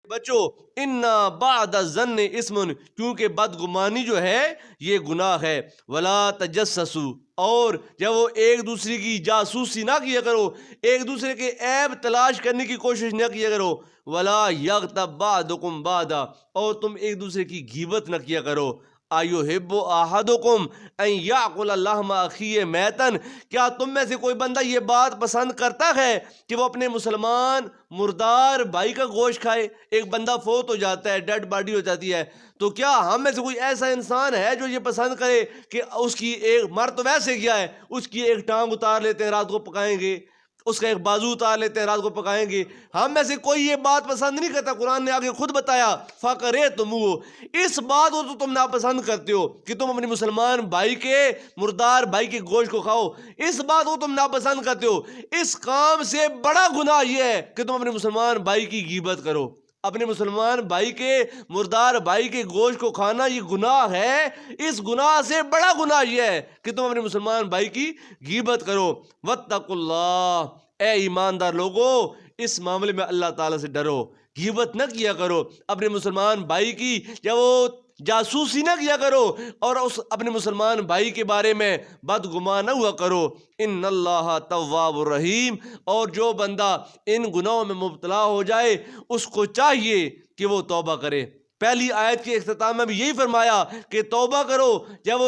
بچو انا بعد الظن اسم، کیونکہ بدگمانی جو ہے یہ گناہ ہے۔ ولا تجسسوا، اور جب وہ ایک دوسرے کی جاسوسی نہ کیا کرو، ایک دوسرے کے عیب تلاش کرنے کی کوشش نہ کیا کرو۔ ولا یغتب بعضکم بعضا، اور تم ایک دوسرے کی غیبت نہ کیا کرو۔ ایحب احدکم ان یاکل لحم اخیہ میتا، کیا تم میں سے کوئی بندہ یہ بات پسند کرتا ہے کہ وہ اپنے مسلمان مردار بھائی کا گوشت کھائے؟ ایک بندہ فوت ہو جاتا ہے، ڈیڈ باڈی ہو جاتی ہے، تو کیا ہم میں سے کوئی ایسا انسان ہے جو یہ پسند کرے کہ اس کی ایک مر تو ویسے گیا ہے، اس کی ایک ٹانگ اتار لیتے ہیں رات کو پکائیں گے، اس کا ایک بازو اتار لیتے ہیں رات کو پکائیں گے؟ ہم میں سے کوئی یہ بات پسند نہیں کرتا۔ قرآن نے آگے خود بتایا فَقَرِئْتُمُوهُ، اس بات کو تو تم ناپسند کرتے ہو کہ تم اپنے مسلمان بھائی کے مردار بھائی کے گوشت کو کھاؤ، اس بات کو تم ناپسند کرتے ہو۔ اس کام سے بڑا گناہ یہ ہے کہ تم اپنے مسلمان بھائی کی غیبت کرو۔ اپنے مسلمان بھائی کے مردار بھائی کے گوشت کو کھانا یہ گناہ ہے۔ اس گناہ سے بڑا گناہ یہ ہے کہ تم اپنے مسلمان بھائی کی غیبت کرو۔ واتقوا اللہ، اے ایماندار لوگو اس معاملے میں اللہ تعالیٰ سے ڈرو، غیبت نہ کیا کرو اپنے مسلمان بھائی کی، یا وہ جاسوسی نہ کیا کرو اور اس اپنے مسلمان بھائی کے بارے میں بدگمان نہ ہوا کرو۔ ان اللہ تواب الرحیم، اور جو بندہ ان گناہوں میں مبتلا ہو جائے اس کو چاہیے کہ وہ توبہ کرے۔ پہلی آیت کے اختتام میں بھی یہی فرمایا کہ توبہ کرو، جب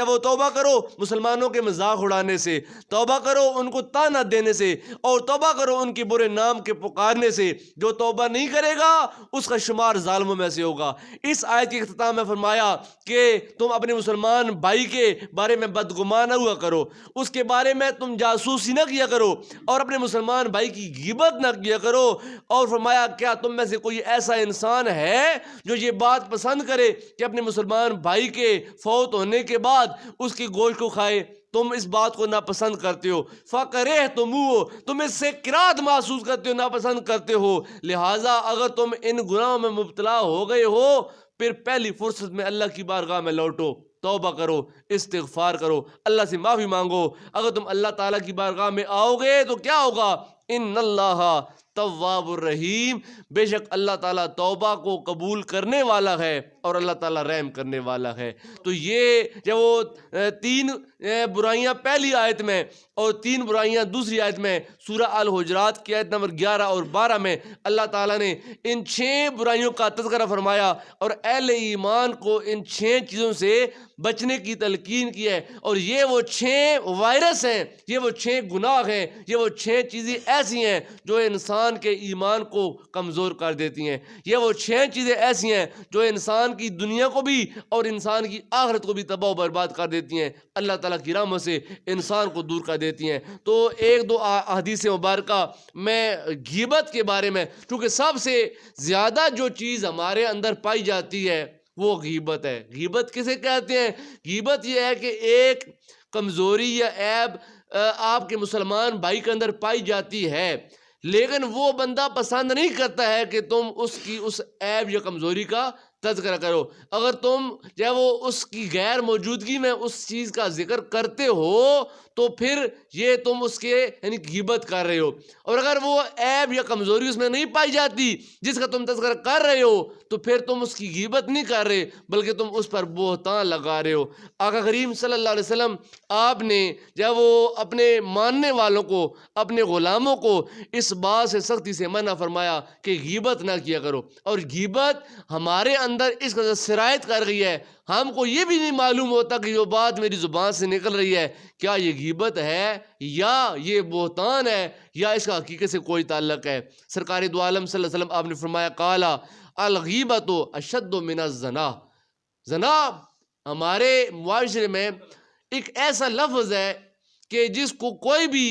وہ توبہ کرو مسلمانوں کے مذاق اڑانے سے، توبہ کرو ان کو طعنہ دینے سے، اور توبہ کرو ان کے برے نام کے پکارنے سے۔ جو توبہ نہیں کرے گا اس کا شمار ظالموں میں سے ہوگا۔ اس آیت کے اختتام میں فرمایا کہ تم اپنے مسلمان بھائی کے بارے میں بدگمان نہ ہوا کرو، اس کے بارے میں تم جاسوسی نہ کیا کرو، اور اپنے مسلمان بھائی کی غیبت نہ کیا کرو۔ اور فرمایا کیا تم میں سے کوئی ایسا انسان ہے جو یہ بات پسند کرے کہ اپنے مسلمان بھائی کے فوت ہونے کے بعد اس کی گوشت کو کھائے؟ تم اس بات کو ناپسند کرتے ہو۔ فَقَرِئْتُمُوهُ، تم اس سے کراہت محسوس کرتے ہو، ناپسند کرتے ہو۔ لہٰذا اگر تم ان گناہوں میں مبتلا ہو گئے ہو، پھر پہلی فرصت میں اللہ کی بارگاہ میں لوٹو، توبہ کرو، استغفار کرو، اللہ سے معافی مانگو۔ اگر تم اللہ تعالیٰ کی بارگاہ میں آؤ گے تو کیا ہوگا؟ ان اللہ تواب الرحیم، بے شک اللہ تعالیٰ توبہ کو قبول کرنے والا ہے اور اللہ تعالیٰ رحم کرنے والا ہے۔ تو یہ جب وہ تین برائیاں پہلی آیت میں اور تین برائیاں دوسری آیت میں، سورہ الحجرات کی آیت نمبر 11 اور 12 میں اللہ تعالیٰ نے ان 6 برائیوں کا تذکرہ فرمایا اور اہل ایمان کو ان 6 چیزوں سے بچنے کی تلقین کی ہے۔ اور یہ وہ 6 وائرس ہیں، یہ وہ 6 گناہ ہیں، یہ وہ 6 چیزیں ایسی ہیں جو انسان کے ایمان کو کمزور کر دیتی ہیں۔ یہ وہ 6 چیزیں ایسی ہیں جو انسان کی دنیا کو بھی اور انسان کی آخرت کو بھی تباہ و برباد کر دیتی ہیں، اللہ تعالیٰ کی رحمت سے انسان کو دور کر دیتی ہیں۔ تو ایک دو احادیث مبارکہ میں غیبت کے بارے میں، کیونکہ سب سے زیادہ جو چیز ہمارے اندر پائی جاتی ہے وہ غیبت ہے۔ غیبت کسے کہتے ہیں؟ غیبت یہ ہے کہ ایک کمزوری یا عیب آپ کے مسلمان بھائی کے اندر پائی جاتی ہے، لیکن وہ بندہ پسند نہیں کرتا ہے کہ تم اس کی اس عیب یا کمزوری کا تذکرہ کرو۔ اگر تم جب وہ اس کی غیر موجودگی میں اس چیز کا ذکر کرتے ہو تو پھر یہ تم اس کے یعنی غیبت کر رہے ہو۔ اور اگر وہ عیب یا کمزوری اس میں نہیں پائی جاتی جس کا تم تذکرہ کر رہے ہو تو پھر تم اس کی غیبت نہیں کر رہے بلکہ تم اس پر بہتان لگا رہے ہو۔ آقا کریم صلی اللہ علیہ وسلم آپ نے جب وہ اپنے ماننے والوں کو، اپنے غلاموں کو اس بات سے سختی سے منع فرمایا کہ غیبت نہ کیا کرو، اور غیبت ہمارے اندر اس قدر سرایت کر گئی ہے ہم کو یہ بھی نہیں معلوم ہوتا کہ جو بات میری زبان سے نکل رہی ہے کیا یہ غیبت ہے یا یہ بہتان ہے یا اس کا حقیقت سے کوئی تعلق ہے۔ سرکار دو عالم صلی اللہ علیہ وسلم آپ نے فرمایا قالا الغیبت اشد من الزنا، زنا ہمارے معاشرے میں ایک ایسا لفظ ہے کہ جس کو کوئی بھی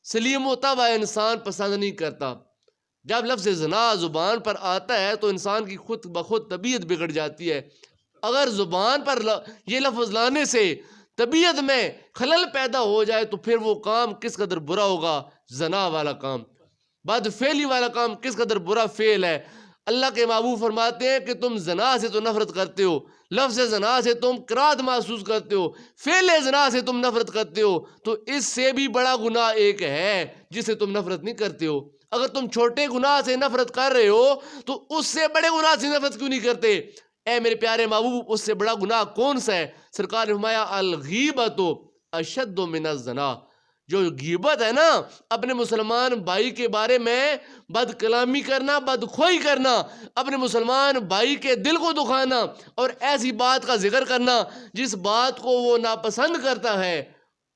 سلیم و طبع انسان پسند نہیں کرتا۔ جب لفظ زنا زبان پر آتا ہے تو انسان کی خود بخود طبیعت بگڑ جاتی ہے۔ اگر زبان پر یہ لفظ لانے سے طبیعت میں خلل پیدا ہو جائے تو پھر وہ کام کس قدر برا ہوگا، زنا والا کام، بد فعلی والا کام کس قدر برا فعل ہے۔ اللہ کے محبوب فرماتے ہیں کہ تم زنا سے تو نفرت کرتے ہو، لفظ زنا سے تم کراہت محسوس کرتے ہو، فعل زنا سے تم نفرت کرتے ہو، تو اس سے بھی بڑا گناہ ایک ہے جسے تم نفرت نہیں کرتے ہو، اگر تم چھوٹے گناہ سے نفرت کر رہے ہو تو اس سے بڑے گناہ سے نفرت کیوں نہیں کرتے؟ اے میرے پیارے محبوب، اس سے بڑا گناہ کون سا ہے؟ سرکار نے فرمایا الغیبۃ اشد من الزنا. جو غیبت ہے نا، اپنے مسلمان بھائی کے بارے میں بد کلامی کرنا، بد خوئی کرنا، اپنے مسلمان بھائی کے دل کو دکھانا اور ایسی بات کا ذکر کرنا جس بات کو وہ ناپسند کرتا ہے،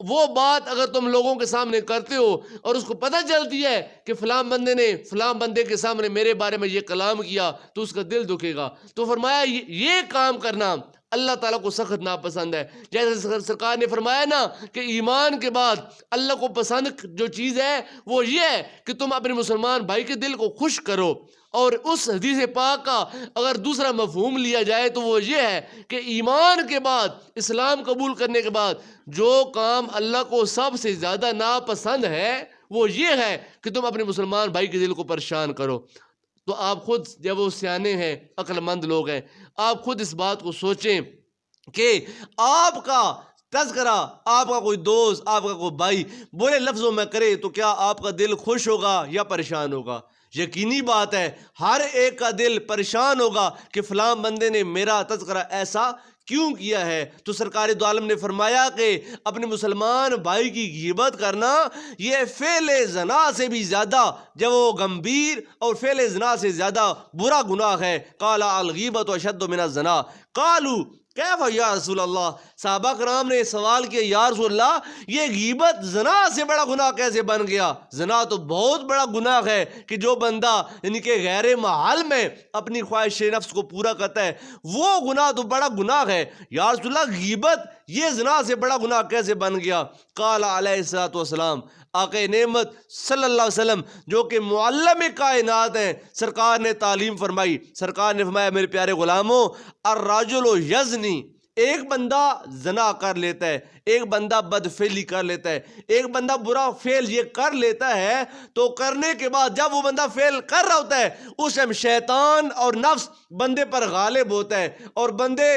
وہ بات اگر تم لوگوں کے سامنے کرتے ہو اور اس کو پتہ چلتی ہے کہ فلاں بندے نے فلاں بندے کے سامنے میرے بارے میں یہ کلام کیا تو اس کا دل دکھے گا. تو فرمایا یہ کام کرنا اللہ تعالیٰ کو سخت ناپسند ہے. جیسے سرکار نے فرمایا نا کہ ایمان کے بعد اللہ کو پسند جو چیز ہے وہ یہ ہے کہ تم اپنے مسلمان بھائی کے دل کو خوش کرو. اور اس حدیث پاک کا اگر دوسرا مفہوم لیا جائے تو وہ یہ ہے کہ ایمان کے بعد، اسلام قبول کرنے کے بعد جو کام اللہ کو سب سے زیادہ ناپسند ہے وہ یہ ہے کہ تم اپنے مسلمان بھائی کے دل کو پریشان کرو. تو آپ خود جب وہ سیانے ہیں، عقل مند لوگ ہیں، آپ خود اس بات کو سوچیں کہ آپ کا تذکرہ، آپ کا کوئی دوست، آپ کا کوئی بھائی برے لفظوں میں کرے تو کیا آپ کا دل خوش ہوگا یا پریشان ہوگا؟ یقینی بات ہے ہر ایک کا دل پریشان ہوگا کہ فلاں بندے نے میرا تذکرہ ایسا کیوں کیا ہے. تو سرکار دو عالم نے فرمایا کہ اپنے مسلمان بھائی کی غیبت کرنا یہ فعل زنا سے بھی زیادہ جب وہ گمبھیر اور فعل زنا سے زیادہ برا گناہ ہے. قال الغیبۃ اشد من الزنا. قالوا کیف یا رسول اللہ. صحابہ کرام نے سوال کیا یا رسول اللہ یہ غیبت زنا سے بڑا گناہ کیسے بن گیا؟ زنا تو بہت بڑا گناہ ہے کہ جو بندہ یعنی کہ غیر محل میں اپنی خواہش نفس کو پورا کرتا ہے وہ گناہ تو بڑا گناہ ہے. یا رسول اللہ غیبت یہ زنا سے بڑا گناہ کیسے بن گیا؟ قال علیہ الصلوۃ والسلام. آقا نعمت صلی اللہ علیہ وسلم جو کہ معلم کائنات ہیں، سرکار نے تعلیم فرمائی. سرکار نے فرمایا میرے پیارے غلاموں الرجل یزنی، ایک بندہ زنا کر لیتا ہے، ایک بندہ بدفعلی کر لیتا ہے، ایک بندہ برا فعل یہ کر لیتا ہے تو کرنے کے بعد جب وہ بندہ فعل کر رہا ہوتا ہے اس ٹائم شیطان اور نفس بندے پر غالب ہوتا ہے اور بندے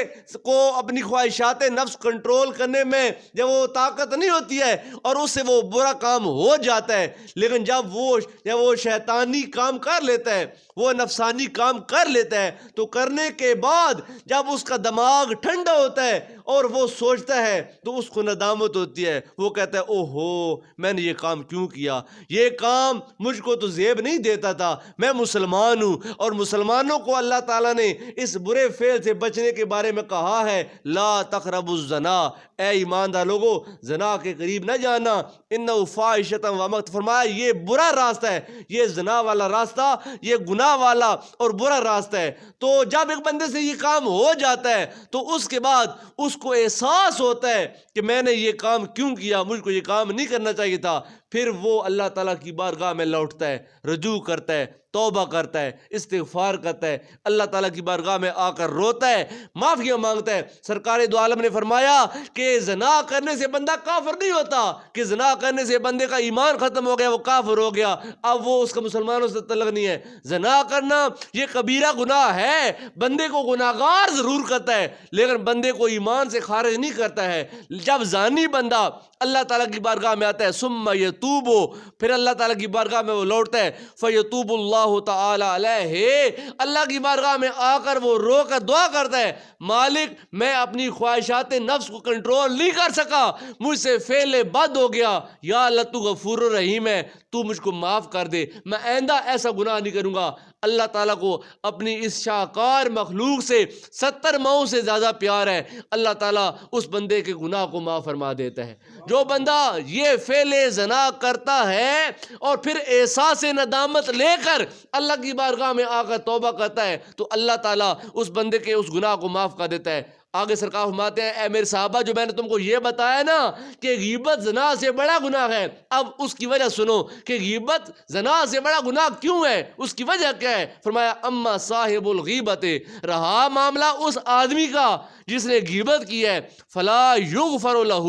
کو اپنی خواہشات نفس کنٹرول کرنے میں جب وہ طاقت نہیں ہوتی ہے اور اس سے وہ برا کام ہو جاتا ہے. لیکن جب وہ شیطانی کام کر لیتا ہے، وہ نفسانی کام کر لیتا ہے تو کرنے کے بعد جب اس کا دماغ ٹھنڈا ہوتا ہے اور وہ سوچتا ہے تو اس کو ندامت ہوتی ہے. وہ کہتا ہے اوہو میں نے یہ کام کیوں کیا، یہ کام مجھ کو تو زیب نہیں دیتا تھا، میں مسلمان ہوں اور مسلمانوں کو اللہ تعالیٰ نے اس برے فعل سے بچنے کے بارے میں کہا ہے لا تقربوا الزنا. اے ایماندار لوگو زنا کے قریب نہ جانا، انہ فاحشۃ و مقت. فرمایا یہ برا راستہ ہے، یہ زنا والا راستہ یہ گناہ والا اور برا راستہ ہے. تو جب ایک بندے سے یہ کام ہو جاتا ہے تو اس کے بعد اس کو احساس ہوتا ہے کہ میں نے یہ کام کیوں کیا، مجھ کو یہ کام نہیں کرنا چاہیے تھا. پھر وہ اللہ تعالیٰ کی بارگاہ میں لوٹتا ہے، رجوع کرتا ہے، توبہ کرتا ہے، استغفار کرتا ہے، اللہ تعالیٰ کی بارگاہ میں آ کر روتا ہے، معافیاں مانگتا ہے. سرکار دو عالم نے فرمایا کہ زنا کرنے سے بندہ کافر نہیں ہوتا، کہ زنا کرنے سے بندے کا ایمان ختم ہو گیا، وہ کافر ہو گیا، اب وہ اس کا مسلمانوں سے تعلق نہیں ہے. زنا کرنا یہ کبیرہ گناہ ہے، بندے کو گناہگار ضرور کرتا ہے لیکن بندے کو ایمان سے خارج نہیں کرتا ہے. جب زانی بندہ اللہ تعالیٰ کی بارگاہ میں آتا ہے ثم یتوبو، پھر اللہ تعالیٰ کی بارگاہ میں وہ لوٹتا ہے فیتوب اللہ تعالی علیہ، اللہ کی بارگاہ میں آ کر وہ رو کر دعا کرتا ہے مالک میں اپنی خواہشات نفس کو کنٹرول نہیں کر سکا، مجھ سے فعل بد ہو گیا، یا اللہ تو غفور الرحیم ہے، تو مجھ کو معاف کر دے، میں آئندہ ایسا گناہ نہیں کروں گا. اللہ تعالیٰ کو اپنی اس شاکار مخلوق سے 70 ماؤں سے زیادہ پیار ہے. اللہ تعالیٰ اس بندے کے گناہ کو معاف فرما دیتا ہے. جو بندہ یہ فعل زنا کرتا ہے اور پھر احساس ندامت لے کر اللہ کی بارگاہ میں آ کر توبہ کرتا ہے تو اللہ تعالیٰ اس بندے کے اس گناہ کو معاف کر دیتا ہے. آگے سرکار فرماتے ہیں اے میرے صحابہ جو میں نے تم کو یہ بتایا نا کہ غیبت زنا سے بڑا گناہ ہے، اب اس کی وجہ سنو کہ غیبت زنا سے بڑا گناہ کیوں ہے، اس کی وجہ کیا ہے. فرمایا اما صاحب الغیبت، رہا معاملہ اس آدمی کا جس نے غیبت کی ہے، فلا یغفر لہ،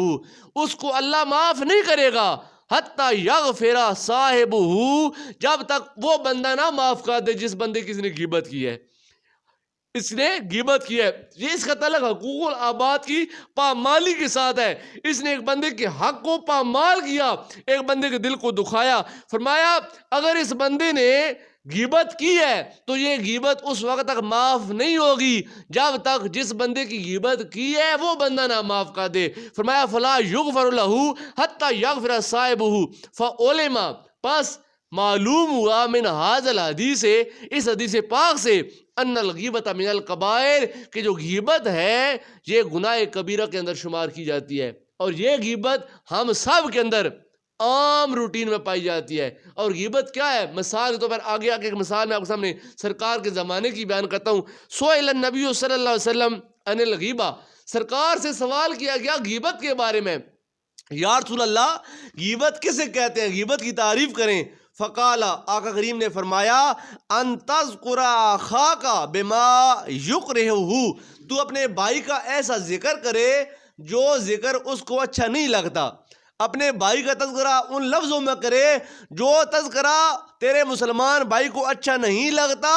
اس کو اللہ معاف نہیں کرے گا حتی یغفر صاحبہ، جب تک وہ بندہ نہ معاف کر دے جس بندے کسی نے غیبت کی ہے. اس نے غیبت کی ہے. یہ اس کا تعلق حقوق العباد کی پامالی کے ساتھ ہے. اس نے ایک بندے کے حق کو پامال کیا, ایک بندے کے دل کو دکھایا. فرمایا اگر اس بندے نے غیبت کی ہے تو یہ غیبت اس وقت تک معاف نہیں ہوگی جب تک جس بندے کی غیبت کی ہے وہ بندہ نہ معاف کر دے. فرمایا فلا یغفر لہ حتی یغفر صاحبہ فعلم, پس معلوم ہوا من ھذا الحدیث, اس حدیث پاک سے, ان الغیبت من الکبائر, کہ جو غیبت ہے یہ گناہ کبیرہ کے اندر شمار کی جاتی ہے. اور یہ غیبت ہم سب کے اندر عام روٹین میں پائی جاتی ہے. اور غیبت کیا ہے؟ مثال کے طور پر آگے ایک مثال میں آپ کے سامنے سرکار کے زمانے کی بیان کرتا ہوں. سئل النبی صلی اللہ علیہ وسلم عن الغیبہ, سرکار سے سوال کیا گیا غیبت کے بارے میں, یا رسول اللہ غیبت کسے کہتے ہیں, غیبت کی تعریف کریں. فقال, آقا کریم نے فرمایا, ان تذکر اخاک بما یکرہہ, تو اپنے بھائی کا ایسا ذکر کرے جو ذکر اس کو اچھا نہیں لگتا. اپنے بھائی کا تذکرہ ان لفظوں میں کرے جو تذکرہ تیرے مسلمان بھائی کو اچھا نہیں لگتا.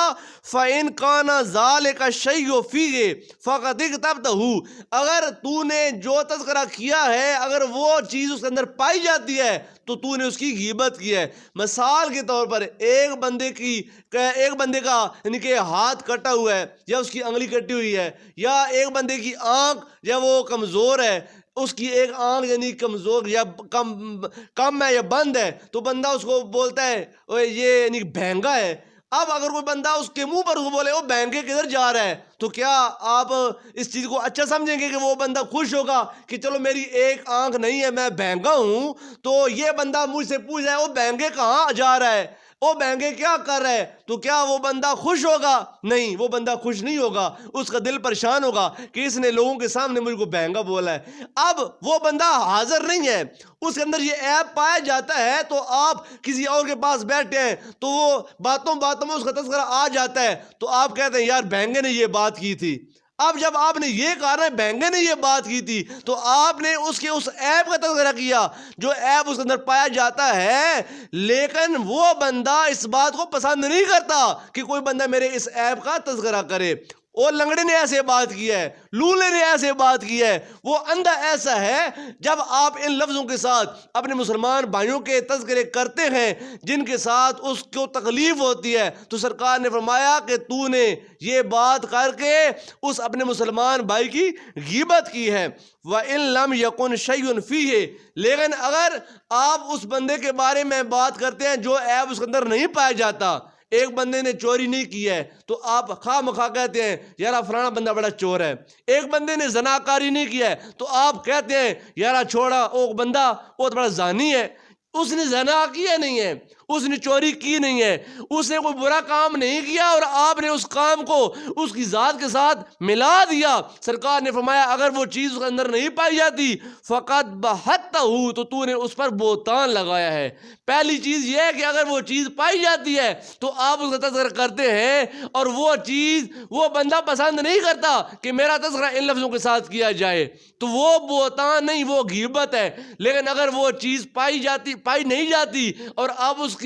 فَإِنْ كَانَ ذَلِكَ الشَّيْءُ فِيهِ فَقَدْ اغْتَبْتَهُ, اگر تو نے جو تذکرہ کیا ہے اگر وہ چیز اس کے اندر پائی جاتی ہے تو تو نے اس کی غیبت کی ہے. مثال کے طور پر ایک بندے کا یعنی کہ ہاتھ کٹا ہوا ہے یا اس کی انگلی کٹی ہوئی ہے, یا ایک بندے کی آنکھ یا وہ کمزور ہے, اس کی ایک آنکھ یعنی کمزور یا کم ہے یا بند ہے, تو بندہ اس کو بولتا ہے یہ یعنی بہنگا ہے. اب اگر کوئی بندہ اس کے منہ پر اس کو بولے وہ بہنگے کدھر جا رہا ہے, تو کیا آپ اس چیز کو اچھا سمجھیں گے کہ وہ بندہ خوش ہوگا کہ چلو میری ایک آنکھ نہیں ہے میں بہنگا ہوں, تو یہ بندہ مجھ سے پوچھ رہا ہے وہ بہنگے کہاں جا رہا ہے, وہ بہنگے کیا کر رہے, تو کیا وہ بندہ خوش ہوگا؟ نہیں, وہ بندہ خوش نہیں ہوگا, اس کا دل پریشان ہوگا کہ اس نے لوگوں کے سامنے مجھ کو بہنگا بولا ہے. اب وہ بندہ حاضر نہیں ہے, اس کے اندر یہ عیب پایا جاتا ہے, تو آپ کسی اور کے پاس بیٹھے ہیں تو وہ باتوں میں اس کا تذکرہ آ جاتا ہے, تو آپ کہتے ہیں یار بہنگے نے یہ بات کی تھی. اب جب آپ نے یہ کہا نا بہنگے نے یہ بات کی تھی, تو آپ نے اس عیب کا تذکرہ کیا جو عیب اس کے اندر پایا جاتا ہے. لیکن وہ بندہ اس بات کو پسند نہیں کرتا کہ کوئی بندہ میرے اس عیب کا تذکرہ کرے. وہ لنگڑے نے ایسے بات کی ہے, لولے نے ایسے بات کی ہے, وہ اندھا ایسا ہے. جب آپ ان لفظوں کے ساتھ اپنے مسلمان بھائیوں کے تذکرے کرتے ہیں جن کے ساتھ اس کو تکلیف ہوتی ہے, تو سرکار نے فرمایا کہ تو نے یہ بات کر کے اس اپنے مسلمان بھائی کی غیبت کی ہے. وَإِن لَمْ يَكُنْ شَيْءٌ فِيهِ, لیکن اگر آپ اس بندے کے بارے میں بات کرتے ہیں جو عیب اس کے اندر نہیں پایا جاتا, ایک بندے نے چوری نہیں کی ہے تو آپ خواہ مخواہ کہتے ہیں یارا فلانا بندہ بڑا چور ہے. ایک بندے نے زناکاری نہیں کیا ہے تو آپ کہتے ہیں یارا چھوڑا وہ بندہ وہ بڑا زانی ہے. اس نے زنا کیا نہیں ہے, اس نے چوری کی نہیں ہے, اس نے کوئی برا کام نہیں کیا, اور آپ نے اس کام کو اس کی ذات کے ساتھ ملا دیا. سرکار نے فرمایا اگر وہ چیز اس کے اندر نہیں پائی جاتی فقط بہتہ, تو نے اس پر بہتان لگایا ہے. پہلی چیز یہ ہے کہ اگر وہ چیز پائی جاتی ہے تو آپ اس کا تذکرہ کرتے ہیں اور وہ چیز وہ بندہ پسند نہیں کرتا کہ میرا تذکرہ ان لفظوں کے ساتھ کیا جائے, تو وہ بہتان نہیں, وہ غیبت ہے. لیکن اگر وہ چیز پائی نہیں جاتی اور آپ اس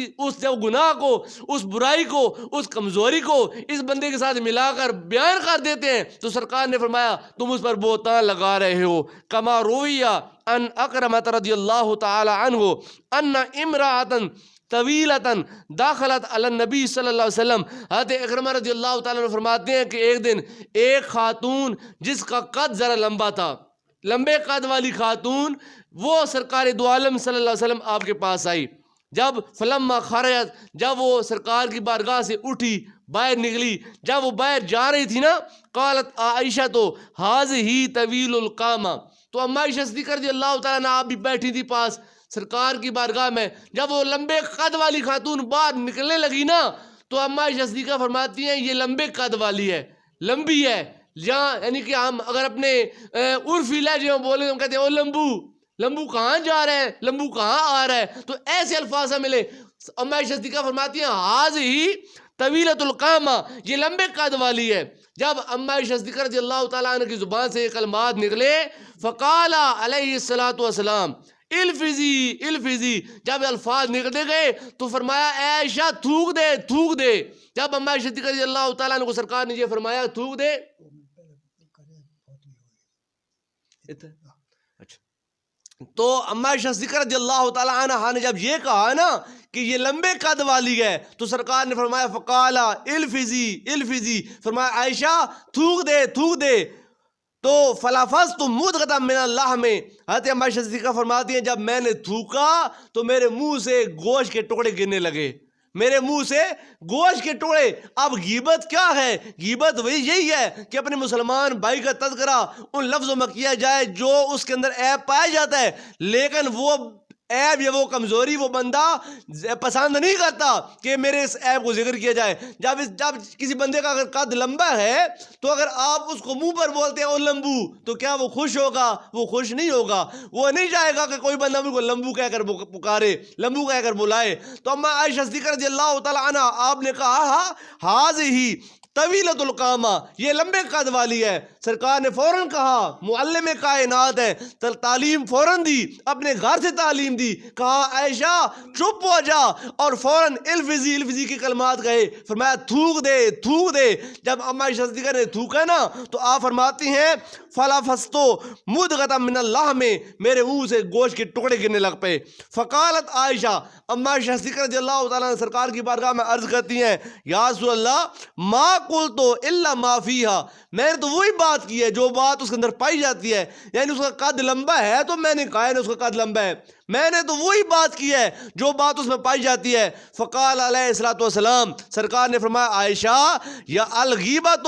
جب گناہ کو, اس برائی کو, اس کمزوری کو اس بندے کے ساتھ ملا کر بیان کر دیتے ہیں, تو سرکار نے فرمایا تم اس پر بہتان لگا رہے ہو. کما رویہ ان اکرمۃ رضی اللہ تعالی عنہ ان امرأۃ طویلتاً داخلت علی النبی صلی اللہ علیہ وسلم. حضرت اکرمہ رضی اللہ تعالیٰ عنہ فرماتے ہیں کہ ایک دن ایک خاتون جس کا قد ذرا لمبا تھا, لمبے قد والی خاتون, وہ سرکار دو عالم صلی اللہ علیہ وسلم آپ کے پاس آئی. جب فلما خرجت, جب وہ سرکار کی بارگاہ سے اٹھی باہر نکلی, جب وہ باہر جا رہی تھی نا, قالت عائشہ تو ہذہ طویل القامہ, تو اما عائشہ صدیقہ رضی اللہ تعالیٰ عنہ آپ بھی بیٹھی تھی پاس سرکار کی بارگاہ میں. جب وہ لمبے قد والی خاتون باہر نکلنے لگی نا, تو اما عائشہ صدیقہ فرماتی ہیں یہ لمبے قد والی ہے, لمبی ہے. جہاں یعنی کہ ہم اگر اپنے عرفی لہجے میں بولیں ہم کہتے ہیں او لمبو کہاں جا رہا ہے, لمبو کہاں آ رہا ہے, تو ایسے الفاظ ملے. اما عائشہ صدیقہ فرماتی ہیں ہذہ طویلۃ القامہ, یہ لمبے قد والی ہے. جب اما عائشہ صدیقہ رضی اللہ تعالیٰ عنہ کی زبان سے یہ کلمات نکلے, فقال علیہ الصلوۃ والسلام, الفزی الفزی، جب الفاظ نکلتے گئے تو فرمایا اے عائشہ تھوک دے تھوک دے. جب اما عائشہ صدیقہ رضی اللہ تعالیٰ عنہ کو سرکار نے یہ فرمایا تھوک دے. اچھا تو اما عائشہ صدیقہ رضی اللہ تعالیٰ عنہ نے جب یہ کہا نا کہ یہ لمبے قد والی ہے تو سرکار نے فرمایا فقالا الفزی الفزی، فرمایا عائشہ تھوک دے تھوک دے. تو فلافظت مدغۃ من اللحم، حضرت اما عائشہ صدیقہ فرماتی ہیں جب میں نے تھوکا تو میرے منہ سے گوشت کے ٹکڑے گرنے لگے، میرے منہ سے گوشت کے ٹکڑے. اب غیبت کیا ہے؟ غیبت وہی یہی ہے کہ اپنے مسلمان بھائی کا تذکرہ ان لفظوں میں کیا جائے جو اس کے اندر عیب پایا جاتا ہے، لیکن وہ عیب یا وہ کمزوری وہ بندہ پسند نہیں کرتا کہ میرے اس عیب کو ذکر کیا جائے. جب کسی بندے کا اگر قد لمبا ہے تو اگر آپ اس کو منہ پر بولتے ہیں او لمبو تو کیا وہ خوش ہوگا؟ وہ خوش نہیں ہوگا. وہ نہیں چاہے گا کہ کوئی بندہ مجھ کو لمبو کہہ کر پکارے، لمبو کہہ کر بلائے. تو اما عائشہ صدیقہ رضی اللہ تعالیٰ عنہ آپ نے کہا ہاذہ طویلۃ القامہ، یہ لمبے قد والی ہے. سرکار نے فوراً کہا، معلم کائنات ہے، تعلیم فوراً دی، اپنے گھر سے تعلیم دی. کہا عائشہ چپ ہو جا، اور فوراً الفزی الفزی کی کلمات کہے. فرمایا تھوک دے تھوک دے. جب اما عائشہ صدیقہ نے تھوکا نا تو آپ فرماتی ہیں فلافظت مدغۃ من اللحم، میرے منہ سے گوشت کے ٹکڑے گرنے لگ پے. فقالت عائشہ، اما عائشہ صدیقہ رضی اللہ تعالیٰ عنہ سرکار کی بارگاہ میں عرض کرتی ہیں یا رسول اللہ ما قلت الا ما فیہا، میں نے تو وہی بات کی ہے جو بات اس کے اندر پائی جاتی ہے. یعنی اس کا قد لمبا ہے تو میں نے کہا ہے نا اس کا قد لمبا ہے، میں نے تو وہی بات کی ہے جو بات اس میں پائی جاتی ہے. فقال علیہ الصلوۃ والسلام، سرکار نے فرمایا عائشہ یا الغیبۃ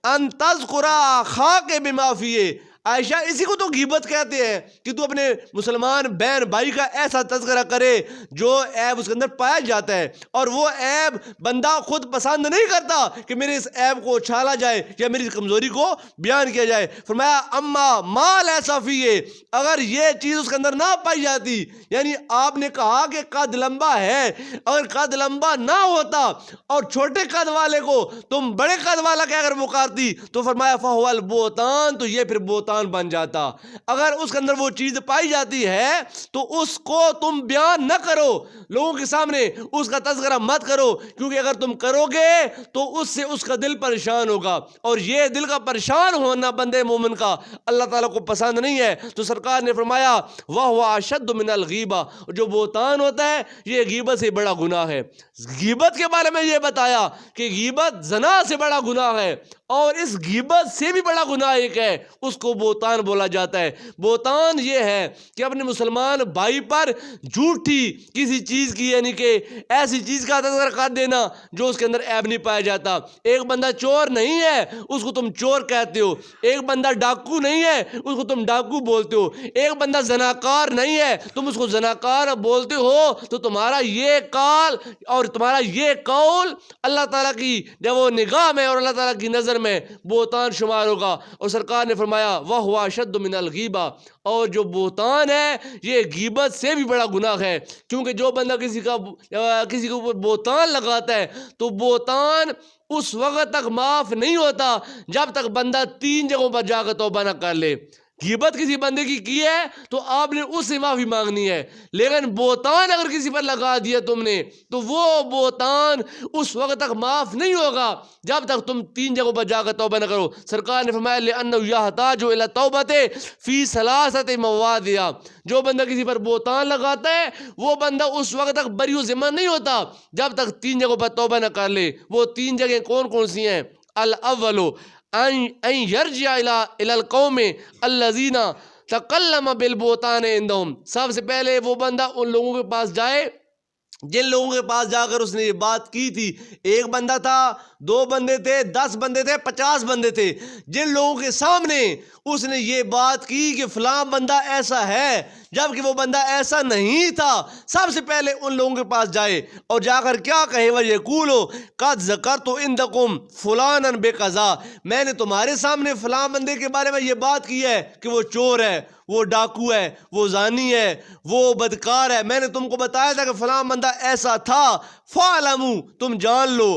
ان تذکر اخاک بما فیہ، عائشہ اسی کو تو غیبت کہتے ہیں کہ تو اپنے مسلمان بہن بھائی کا ایسا تذکرہ کرے جو عیب اس کے اندر پایا جاتا ہے، اور وہ عیب بندہ خود پسند نہیں کرتا کہ میرے اس عیب کو اچھالا جائے یا میری اس کمزوری کو بیان کیا جائے. فرمایا اما ما لیس فیہ، اگر یہ چیز اس کے اندر نہ پائی جاتی، یعنی آپ نے کہا کہ قد لمبا ہے، اگر قد لمبا نہ ہوتا اور چھوٹے قد والے کو تم بڑے قد والا کہہ کر پکارتی تو فرمایا فہو البہتان، تو یہ پھر بہتان بن جاتا. اگر اس کے اندر وہ چیز پائی جاتی ہے تو اس کو تم بیان نہ کرو، لوگوں کے سامنے اس کا تذکرہ مت کرو، کیونکہ اگر تم کرو گے تو اس سے اس کا دل پریشان ہوگا، اور یہ دل کا پریشان ہونا بندے مومن کا اللہ تعالیٰ کو پسند نہیں ہے. تو سرکار نے فرمایا وَهُوَ أَشَدُّ مِنَ الْغِیبَةِ، جو بہتان ہوتا ہے یہ غیبت سے بڑا گناہ ہے. غیبت کے بارے میں یہ بتایا کہ غیبت زنا سے بڑا گناہ ہے، اور اس غیبت سے بھی بڑا گناہ ایک ہے، اس کو بہتان بولا جاتا ہے. بہتان یہ ہے کہ اپنے مسلمان بھائی پر جھوٹی کسی چیز کی، یعنی کہ ایسی چیز کا تذکرہ کر دینا جو اس کے اندر عیب نہیں پایا جاتا. ایک بندہ چور نہیں ہے اس کو تم چور کہتے ہو، ایک بندہ ڈاکو نہیں ہے اس کو تم ڈاکو بولتے ہو، ایک بندہ زناکار نہیں ہے تم اس کو زناکار بولتے ہو، تو تمہارا یہ کال اور تمہارا یہ قول اللہ تعالیٰ کی جب وہ نگاہ میں اور اللہ تعالیٰ کی نظر میں بہتان شمار ہوگا. اور سرکار نے فرمایا وَهُوَ أَشَدُّ مِنَ الْغِیبَةِ، اور جو بہتان ہے یہ غیبت سے بھی بڑا گناہ ہے. کیونکہ جو بندہ کسی کے اوپر بہتان لگاتا ہے تو بہتان اس وقت تک معاف نہیں ہوتا جب تک بندہ 3 جگہوں پر جا کر توبہ نہ کر لے. غیبت کسی بندے کی ہے تو آپ نے اس سے معافی مانگنی ہے، لیکن بہتان اگر کسی پر لگا دیا تم نے تو وہ بہتان اس وقت تک معاف نہیں ہوگا جب تک تم 3 جگہوں پر جا کر توبہ نہ کرو. سرکار نے فرمایا لِأَنَّهُ يَحْتَاجُ إِلَى التَّوْبَةِ فِي 3 مَوَاضِعَ، جو بندہ کسی پر بہتان لگاتا ہے وہ بندہ اس وقت تک بری و ذمہ نہیں ہوتا جب تک 3 جگہوں پر توبہ نہ کر لے. وہ 3 جگہیں کون کون سی ہیں؟ الاول ان یرجع الى القوم الذین تکلم بالبہتان عندهم، سب سے پہلے وہ بندہ ان لوگوں کے پاس جائے جن لوگوں کے پاس جا کر اس نے یہ بات کی تھی. 1 بندہ تھا، 2 بندے تھے، 10 بندے تھے، 50 بندے تھے، جن لوگوں کے سامنے اس نے یہ بات کی کہ فلاں بندہ ایسا ہے جبکہ وہ بندہ ایسا نہیں تھا. سب سے پہلے ان لوگوں کے پاس جائے اور جا کر کیا کہے وَيَقُولُ قَدْ ذَكَرْتُ عِنْدَكُمْ فُلَانًا بِقَضَا، میں نے تمہارے سامنے فلاں بندے کے بارے میں یہ بات کی ہے کہ وہ چور ہے، وہ ڈاکو ہے، وہ زانی ہے، وہ بدکار ہے. میں نے تم کو بتایا تھا کہ فلاں بندہ ایسا تھا. فَعْلَمُوا، تم جان لو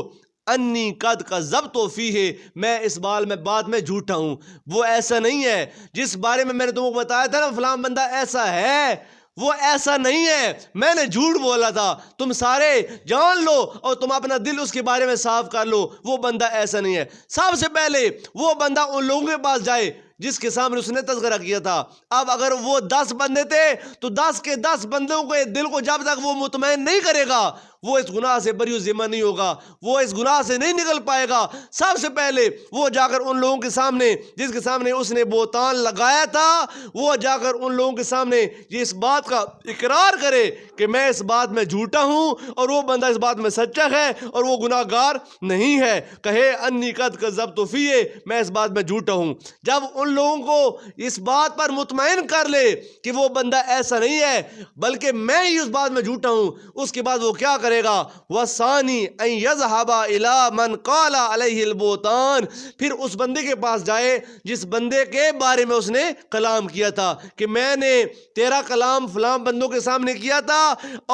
انی قد کذبت فیہ، میں اس بات میں جھوٹا ہوں. وہ ایسا نہیں ہے جس بارے میں نے تم کو بتایا تھا نا فلاں بندہ ایسا ہے، وہ ایسا نہیں ہے، میں نے جھوٹ بولا تھا، تم سارے جان لو اور تم اپنا دل اس کے بارے میں صاف کر لو، وہ بندہ ایسا نہیں ہے۔ سب سے پہلے وہ بندہ ان لوگوں کے پاس جائے جس کے سامنے اس نے تذکرہ کیا تھا۔ اب اگر وہ 10 بندے تھے تو 10 کے 10 بندوں کے دل کو جب تک وہ مطمئن نہیں کرے گا وہ اس گناہ سے بری و ذمہ نہیں ہوگا، وہ اس گناہ سے نہیں نکل پائے گا۔ سب سے پہلے وہ جا کر ان لوگوں کے سامنے جس کے سامنے اس نے بہتان لگایا تھا، وہ جا کر ان لوگوں کے سامنے یہ اس بات کا اقرار کرے کہ میں اس بات میں جھوٹا ہوں اور وہ بندہ اس بات میں سچا ہے اور وہ گناہ گار نہیں ہے، کہے انی قد کذبت فیہ، میں اس بات میں جھوٹا ہوں۔ جب ان لوگوں کو اس بات پر مطمئن کر لے کہ وہ بندہ ایسا نہیں ہے بلکہ میں ہی اس بات میں جھوٹا ہوں، اس کے بعد وہ کیا کرے گا؟ وَثَانِي أَن يَذْهَبَ إِلَىٰ مَنْ قَالَ عَلَيْهِ الْبُهْتَانَ، پھر اس بندے کے پاس جائے جس بندے کے بارے میں اس نے کلام کیا تھا کہ میں نے تیرا کلام فلاں بندوں کے سامنے کیا تھا،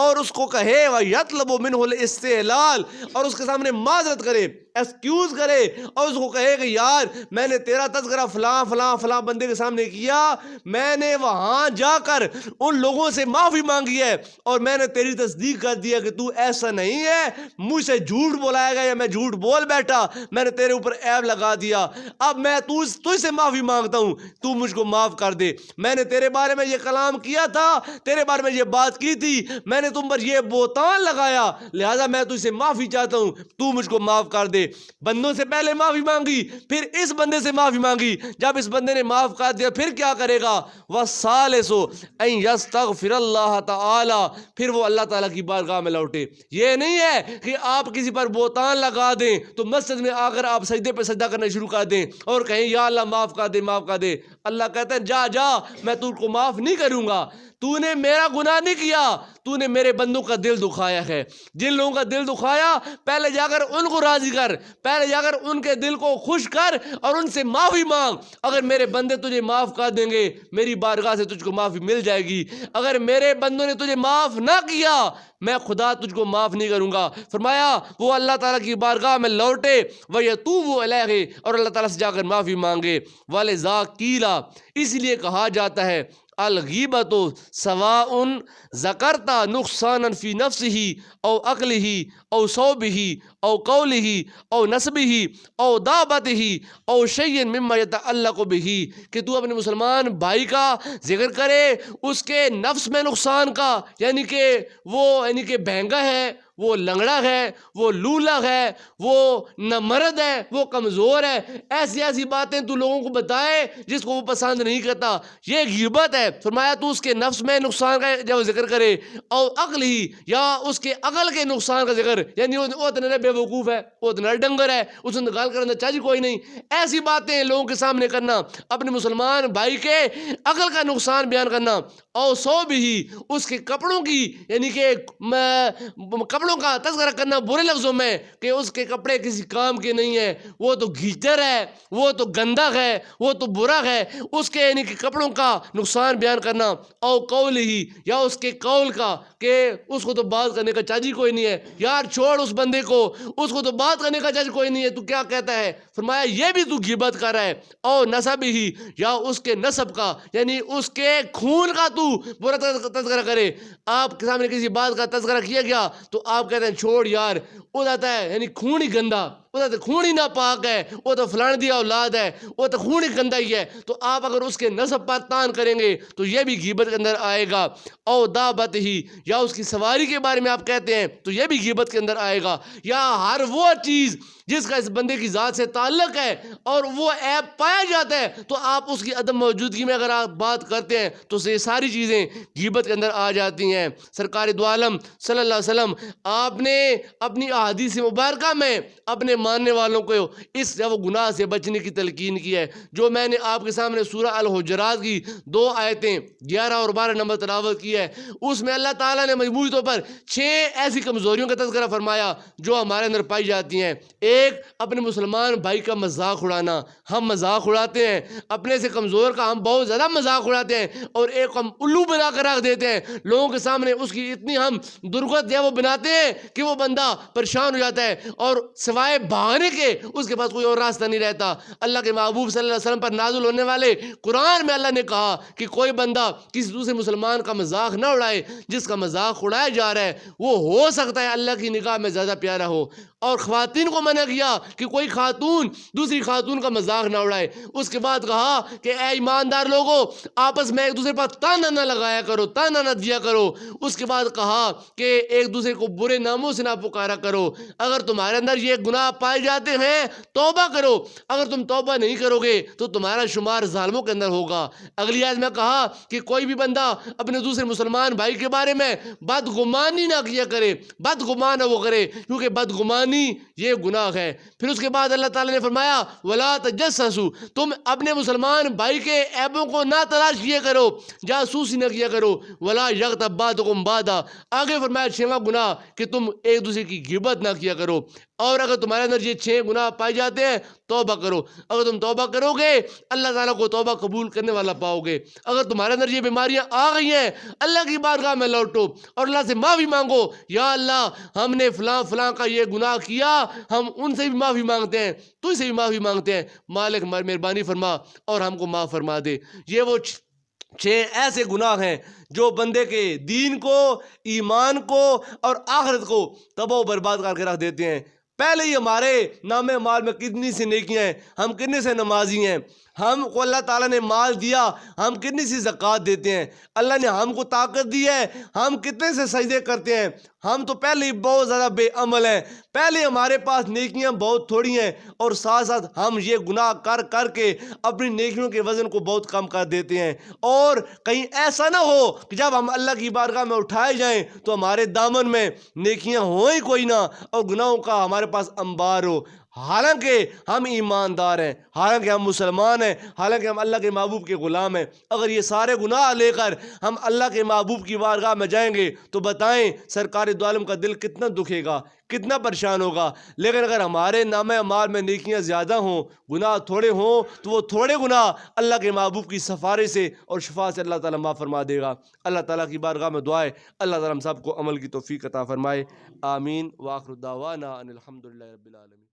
اور اس کو کہے وَيَطْلُبُ مِنْهُ الْإِسْتِحْلَالَ، اور اس کے سامنے معذرت کرے، ایکسکیوز کرے، اور اس کو کہے کہ یار میں نے تیرا تذکرہ فلاں فلاں فلاں بندے کے سامنے کیا، میں نے وہاں جا کر ان لوگوں سے معافی مانگی ہے اور میں نے تیری تصدیق کر دیا کہ تو ایسا نہیں ہے، مجھ سے جھوٹ بولایا گیا یا میں جھوٹ بول بیٹھا، میں نے تیرے اوپر عیب لگا دیا، اب میں تجھ سے معافی مانگتا ہوں، تو مجھ کو معاف کر دے، میں نے تیرے بارے میں یہ کلام کیا تھا، تیرے بارے میں یہ بات کی تھی، میں نے تم پر یہ بہتان لگایا، لہذا میں تجھ سے معافی چاہتا ہوں، تو مجھ کو معاف کر دے۔ بندوں سے پہلے معافی مانگی، پھر اس بندے سے معافی مانگی، جب اس بندے نے معاف کر دیا پھر کیا کرے گا؟ وَالثَّالِثُ أَن يَسْتَغْفِرَ اللَّهَ تَعَالَى، پھر وہ اللہ تعالیٰ کی بارگاہ میں لوٹے۔ یہ نہیں ہے کہ آپ کسی پر بہتان لگا دیں تو مسجد میں آ کر آپ سجدے پہ سجدہ کرنا شروع کر دیں اور کہیں یا اللہ معاف کر دے معاف کر دے۔ اللہ کہتا ہے جا جا، میں تجھ کو معاف نہیں کروں گا، تو نے میرا گناہ نہیں کیا، تو نے میرے بندوں کا دل دکھایا ہے، جن لوگوں کا دل دکھایا پہلے جا کر ان کو راضی کر، پہلے جا کر ان کے دل کو خوش کر اور ان سے معافی مانگ۔ اگر میرے بندے تجھے معاف کر دیں گے میری بارگاہ سے تجھ کو معافی مل جائے گی، اگر میرے بندوں نے تجھے معاف نہ کیا میں خدا تجھ کو معاف نہیں کروں گا۔ فرمایا وہ اللہ تعالیٰ کی بارگاہ میں لوٹے وَيَتُوبُ إِلَيْهِ، اور اللہ تعالیٰ سے جا کر معافی مانگے۔ وَلِذَا قِيلَ، اس لیے کہا جاتا ہے الغیبت سواء ذکرت نقصانا فی نفسہ او عقلہ او صوبہ او قولہ او نسبہ او دابتہ او شیء مما یتعلق بہ، کہ تو اپنے مسلمان بھائی کا ذکر کرے اس کے نفس میں نقصان کا، یعنی کہ بہنگا ہے، وہ لنگڑا ہے، وہ لولا ہے، وہ نہ مرد ہے، وہ کمزور ہے، ایسی ایسی باتیں تو لوگوں کو بتائے جس کو وہ پسند نہیں کرتا، یہ غیبت ہے۔ فرمایا تو اس کے نفس میں نقصان کا جب ذکر کرے او عقل ہی، یا اس کے عقل کے نقصان کا ذکر، یعنی وہ اتنا بے وقوف ہے، وہ اتنا ڈنگر ہے، اس نے گال کرنا چاہیے کوئی نہیں، ایسی باتیں لوگوں کے سامنے کرنا، اپنے مسلمان بھائی کے عقل کا نقصان بیان کرنا، او صوب ہی، اس کے کپڑوں کی، یعنی کہ کپڑوں کا تذکرہ کرنا برے لفظوں میں کہ اس کے کپڑے کسی کام کے نہیں ہیں، وہ تو گھیچر ہے، وہ تو گندا ہے، وہ تو برا ہے، اس کے یعنی کہ کپڑوں کا نقصان بیان کرنا، او قول ہی، یا اس کے قول کا کہ اس کو تو بات کرنے کا چاچی کوئی نہیں ہے، یار چھوڑ اس بندے کو، اس کو تو بات کرنے کا چاچی کوئی نہیں ہے، تو کیا کہتا ہے؟ فرمایا یہ بھی تو غیبت کر رہا ہے۔ او نسب ہی، یا اس کے نسب کا، یعنی اس کے خون کا تو برا تذکرہ کرے، آپ کے سامنے کسی بات کا تذکرہ کیا گیا تو آپ کہتے ہیں چھوڑ یار، وہ جاتا ہے یعنی خون ہی گندا، وہ تو خون ہی ناپاک ہے، وہ تو فلان دی اولاد ہے، وہ تو خون ہی گندا ہی ہے، تو آپ اگر اس کے نسب پر تان کریں گے تو یہ بھی غیبت کے اندر آئے گا۔ او دابت ہی، یا اس کی سواری کے بارے میں آپ کہتے ہیں تو یہ بھی غیبت کے اندر آئے گا، یا ہر وہ چیز جس کا اس بندے کی ذات سے تعلق ہے اور وہ عیب پایا جاتا ہے تو آپ اس کی عدم موجودگی میں اگر آپ بات کرتے ہیں تو یہ ساری چیزیں غیبت کے اندر آ جاتی ہیں۔ سرکار دو عالم صلی اللہ علیہ وسلم آپ نے اپنی احادیث مبارکہ میں اپنے ماننے والوں کو اس گناہ سے بچنے کی تلقین کی ہے، جو میں نے آپ کے سامنے سورہ الحجرات کی 2 آیتیں 11 اور 12 نمبر تلاوت کی ہے، اس میں اللہ تعالیٰ نے مجموعی طور پر 6 ایسی کمزوریوں کا تذکرہ فرمایا جو ہمارے اندر پائی جاتی ہیں۔ ایک، اپنے مسلمان بھائی کا مذاق اڑانا، ہم مذاق اڑاتے ہیں اپنے سے کمزور کا، ہم بہت زیادہ مذاق اڑاتے ہیں اور ایک ہم الو بنا کر رکھ دیتے ہیں لوگوں کے سامنے، اس کی اتنی ہم درگت وہ بناتے ہیں کہ وہ بندہ پریشان ہو جاتا ہے اور سوائے بھاگنے کے اس کے پاس کوئی اور راستہ نہیں رہتا۔ اللہ کے محبوب صلی اللہ علیہ وسلم پر نازل ہونے والے قرآن میں اللہ نے کہا کہ کوئی بندہ کسی دوسرے مسلمان کا مذاق نہ اڑائے، جس کا مذاق اڑایا جا رہا ہے وہ ہو سکتا ہے اللہ کی نگاہ میں زیادہ پیارا ہو۔ اور خواتین کو منع کیا کہ کوئی خاتون دوسری خاتون کا مذاق نہ اڑائے۔ اس کے بعد کہا کہ اے ایماندار لوگوں، آپس میں ایک دوسرے پر تانا نہ لگایا کرو، تانا نہ دیا کرو۔ اس کے بعد کہا کہ ایک دوسرے کو برے ناموں سے نہ پکارا کرو۔ اگر تمہارے اندر یہ گناہ پائے جاتے ہیں توبہ کرو، اگر تم توبہ نہیں کرو گے تو تمہارا شمار ظالموں کے اندر ہوگا۔ اگلی آیت میں کہا کہ کوئی بھی بندہ اپنے دوسرے مسلمان بھائی کے بارے میں بدگمانی نہ کیا کرے، بدگمان نہ وہ کرے، کیونکہ بدگمانی یہ گناہ ہے۔ پھر اس کے بعد اللہ تعالیٰ نے فرمایا وَلَا تَجَسَّسُوا، تم اپنے مسلمان بھائی کے عیبوں کو نہ تلاش کیا کرو، جاسوسی نہ کیا کرو۔ وَلَا يَغْتَبْ بَعْضُكُمْ بَعْضًا، آگے فرمایا 6واں گناہ کہ تم ایک دوسرے کی غیبت نہ کیا کرو۔ اور اگر تمہارے اندر یہ 6 گناہ پائے جاتے ہیں توبہ کرو۔ اگر تم توبہ کرو گے اللہ تعالیٰ کو توبہ قبول کرنے والا پاؤ گے۔ اگر تمہارے اندر یہ بیماریاں آ گئی ہیں اللہ کی بارگاہ میں لوٹو اور اللہ سے معافی مانگو، یا اللہ ہم نے فلاں فلاں کا یہ گناہ کیا، ہم ان سے بھی معافی مانگتے ہیں، تجھ سے بھی معافی مانگتے ہیں، مالک مہربانی فرما اور ہم کو معاف فرما دے۔ یہ وہ 6 ایسے گناہ ہیں جو بندے کے دین کو، ایمان کو اور آخرت کو تباہ و برباد کر کے رکھ دیتے ہیں۔ پہلے ہی ہمارے نام مال میں کتنی سی نیکیاں ہیں، ہم کتنے سے نمازی ہیں، ہم کو اللہ تعالیٰ نے مال دیا، ہم کتنی سی زکوٰۃ دیتے ہیں، اللہ نے ہم کو طاقت دی ہے، ہم کتنے سے سجدے کرتے ہیں۔ ہم تو پہلے ہی بہت زیادہ بے عمل ہیں، پہلے ہمارے پاس نیکیاں بہت تھوڑی ہیں، اور ساتھ ساتھ ہم یہ گناہ کر کر کے اپنی نیکیوں کے وزن کو بہت کم کر دیتے ہیں۔ اور کہیں ایسا نہ ہو کہ جب ہم اللہ کی بارگاہ میں اٹھائے جائیں تو ہمارے دامن میں نیکیاں ہوں ہی کوئی نہ، اور گناہوں کا ہمارے پاس انبار ہو۔ حالانکہ ہم ایماندار ہیں، حالانکہ ہم مسلمان ہیں، حالانکہ ہم اللہ کے محبوب کے غلام ہیں۔ اگر یہ سارے گناہ لے کر ہم اللہ کے محبوب کی بارگاہ میں جائیں گے تو بتائیں سرکار دو عالم کا دل کتنا دکھے گا، کتنا پریشان ہوگا۔ لیکن اگر ہمارے نام اعمال میں نیکیاں زیادہ ہوں، گناہ تھوڑے ہوں، تو وہ تھوڑے گناہ اللہ کے محبوب کی سفارش سے اور شفاعت سے اللہ تعالیٰ معاف فرما دے گا۔ اللہ تعالیٰ کی بارگاہ میں دعائے اللہ تعالیٰ ہم سب کو عمل کی توفیق عطا فرمائے۔ آمین۔ وآخر دعوانا ان الحمد للہ رب العالمین۔